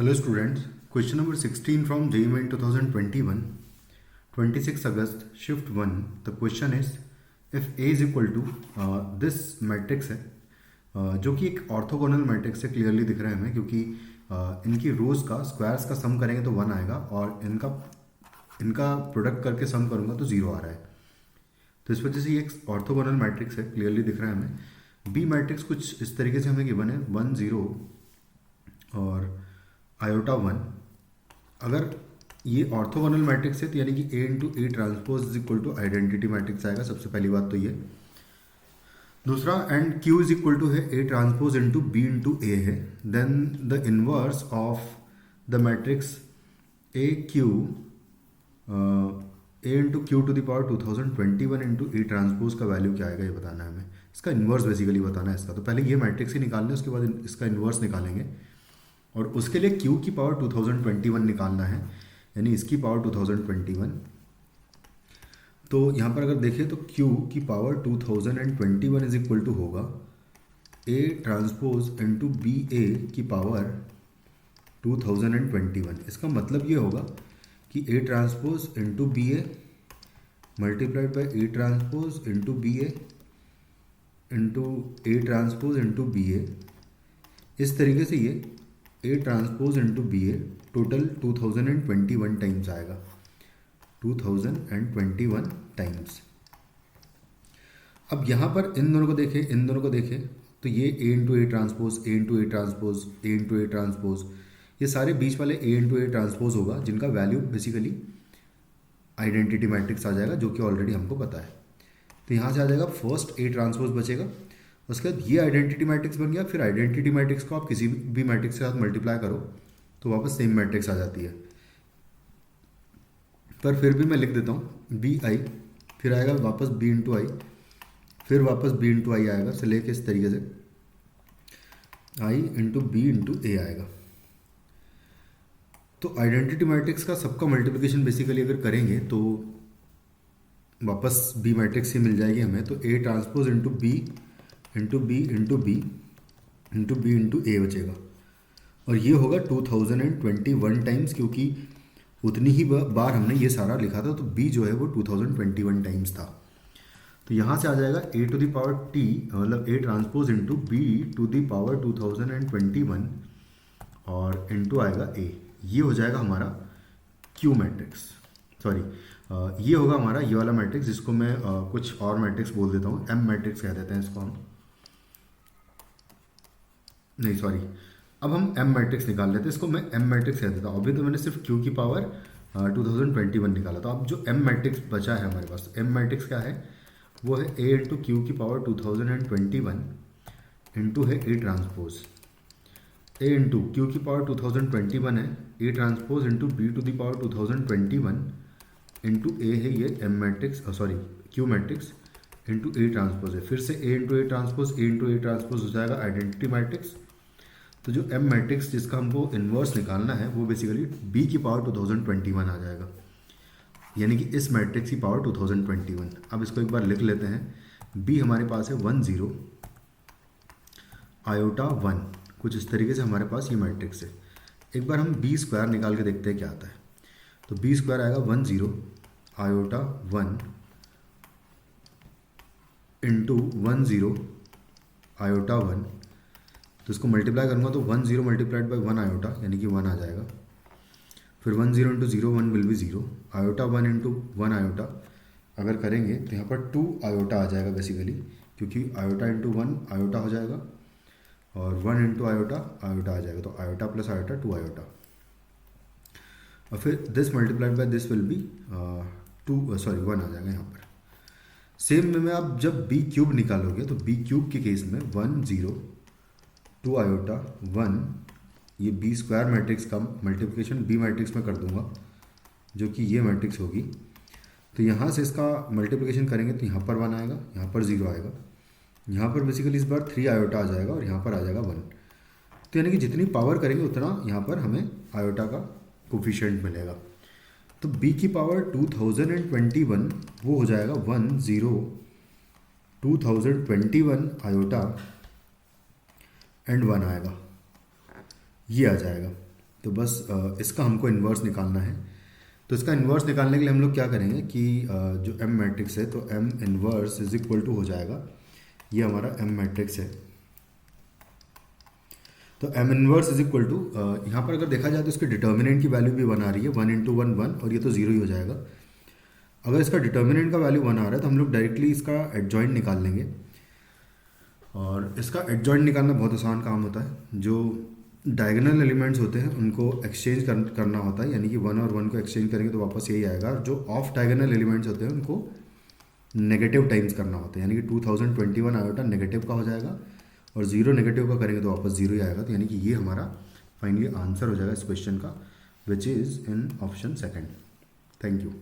Hello students, question number 16 from JEE Main 2021, 26 August, shift 1. The question is if A is equal to this matrix है जो कि एक orthogonal matrix है, clearly दिख रहा है हमें क्योंकि इनकी रोज का स्क्वायर्स का सम करेंगे तो 1 आएगा और इनका प्रोडक्ट करके सम करूंगा तो 0 आ रहा है। तो इस वजह से ये एक ऑर्थोगोनल मैट्रिक्स है, क्लियरली दिख रहा है हमें। बी मैट्रिक्स कुछ इस तरीके से हमें गिवन है 1 0 और आयोटा 1। अगर ये ऑर्थोगोनल मैट्रिक्स है तो यानी कि A into A transpose is equal to identity matrix आएगा। सबसे पहली बात तो ये। दूसरा and Q is equal to है A transpose into B into A है। Then the inverse of the matrix A Q A into Q to the power 2021 into A transpose का वैल्यू क्या आएगा ये बताना है हमें। इसका इन्वर्स बेसिकली बताना है इसका। तो पहले ये मैट्रिक्स ही निकालना है, उसके बाद इसका इन्वर्स निकालेंगे और उसके लिए Q की पावर 2021 निकालना है, यानी इसकी पावर 2021। तो यहाँ पर अगर देखें तो Q की पावर 2021 इज इक्वल टू होगा A transpose into B A की पावर 2021। इसका मतलब ये होगा कि A transpose into B A multiplied by A transpose into B A into A transpose into B A. इस तरीके से ये A transpose into B A total 2021 times आएगा, 2021 टाइम्स। अब यहाँ पर इन दोनों को देखें तो ये A into A transpose, A into A transpose, A into A transpose, ये सारे बीच वाले A इंटू ए ट्रांसपोज होगा जिनका वैल्यू बेसिकली आइडेंटिटी मैट्रिक्स आ जाएगा जो कि ऑलरेडी हमको पता है। तो यहाँ से आ जाएगा फर्स्ट A ट्रांसपोज बचेगा, उसके बाद ये आइडेंटिटी मैट्रिक्स बन गया। फिर आइडेंटिटी मैट्रिक्स को आप किसी भी मैट्रिक्स के साथ मल्टीप्लाई करो तो वापस सेम मैट्रिक्स आ जाती है। पर फिर भी मैं लिख देता हूँ बी आई, फिर आएगा वापस बी इंटू आई, फिर वापस बी इंटू आई आएगा से लेके इस तरीके से आई इंटू बी इंटू ए आएगा। तो आइडेंटिटी मैट्रिक्स का सबका मल्टीप्लिकेशन बेसिकली अगर करेंगे तो वापस बी मैट्रिक्स ही मिल जाएगी हमें। तो A transpose into B into B into B into B into A बचेगा और ये होगा 2021 टाइम्स, क्योंकि उतनी ही बार हमने ये सारा लिखा था। तो बी जो है वो 2021 टाइम्स था। तो यहाँ से आ जाएगा A to the power T, मतलब A transpose into B to the power 2021 और इंटू आएगा ए। ये हो जाएगा हमारा क्यू मैट्रिक्स, सॉरी ये होगा हमारा ये वाला मैट्रिक्स जिसको मैं कुछ और मैट्रिक्स बोल देता हूँ, एम मैट्रिक्स कह देते हैं इसको हम। नहीं सॉरी, अब हम एम मैट्रिक्स निकाल लेते हैं, इसको मैं एम मैट्रिक्स कह देता हूँ। अभी तो मैंने सिर्फ क्यू की पावर 2021 निकाला था। अब जो एम मैट्रिक्स बचा है हमारे पास, एम मैट्रिक्स क्या है, वो है ए इंटू क्यू की पावर 2021 इंटू है A transpose. A into Q की पावर 2021 है, A transpose into B to the power 2021 into A है ये M matrix, sorry Q matrix into A transpose है। फिर से A into A transpose, A into A transpose हो जाएगा identity matrix. तो जो एम मैट्रिक्स जिसका हमको इन्वर्स निकालना है वो बेसिकली बी की पावर 2021 आ जाएगा, यानी कि इस मैट्रिक्स की पावर 2021। अब इसको एक बार लिख लेते हैं। बी हमारे पास है 1 0 आयोटा 1, कुछ इस तरीके से हमारे पास ये मैट्रिक्स है। एक बार हम बी स्क्वायर निकाल के देखते हैं क्या आता है। तो बी स्क्वायर आएगा 1 0 आयोटा 1 इंटू 1 0 आयोटा 1। तो इसको मल्टीप्लाई करूँगा तो 1 0 मल्टीप्लाइड बाई 1 आयोटा यानी कि 1 आ जाएगा। फिर 1 0 into 0 1 will be 0, iota 1 into 1 iota अगर करेंगे तो यहाँ पर 2 आयोटा आ जाएगा बेसिकली, क्योंकि आयोटा इंटू 1 आयोटा हो जाएगा और 1 इंटू आयोटा आयोटा आ जाएगा। तो आयोटा प्लस आयोटा 2 आयोटा और फिर this multiplied by this will be 1 आ जाएगा यहाँ पर। सेम में आप जब बी क्यूब निकालोगे तो बी क्यूब के केस में 1 0 2 आयोटा 1, ये बी स्क्वायर मैट्रिक्स का मल्टीप्लिकेशन बी मैट्रिक्स में कर दूंगा जो कि ये मैट्रिक्स होगी। तो यहाँ से इसका मल्टीप्लिकेशन करेंगे तो यहाँ पर 1 आएगा, यहाँ पर 0 आएगा, यहाँ पर बेसिकली इस बार 3 आयोटा आ जाएगा और यहाँ पर आ जाएगा 1। तो यानी कि जितनी पावर करेंगे उतना यहाँ पर हमें आयोटा का कोफिशिएंट मिलेगा। तो b की पावर 2021 वो हो जाएगा 1 0 2021 आयोटा एंड 1 आएगा, ये आ जाएगा। तो बस इसका हमको इन्वर्स निकालना है। तो इसका इन्वर्स निकालने के लिए हम लोग क्या करेंगे कि जो एम मैट्रिक्स है तो M inverse is equal to हो जाएगा, ये हमारा एम मैट्रिक्स है। तो M inverse is equal to, यहाँ पर अगर देखा जाए तो इसके डिटर्मिनेंट की वैल्यू भी 1 आ रही है, 1 इंटू 1 1, और ये तो जीरो ही हो जाएगा। अगर इसका डिटर्मिनेंट का वैल्यू 1 आ रहा है तो हम लोग डायरेक्टली इसका एडजॉइंट निकाल लेंगे, और इसका एडजॉइंट निकालना बहुत आसान काम होता है। जो डायगोनल एलिमेंट्स होते हैं उनको एक्सचेंज करना होता है, यानी कि 1 और 1 को एक्सचेंज करेंगे तो वापस यही आएगा। और जो ऑफ डायगोनल एलिमेंट्स होते हैं उनको नेगेटिव टाइम्स करना होता है, यानी कि 2021 आयोटा नेगेटिव का हो जाएगा, और जीरो नेगेटिव का करेंगे तो वापस जीरो ही आएगा। तो यानी कि ये हमारा फाइनली आंसर हो जाएगा इस क्वेश्चन का, which is in option second. Thank you.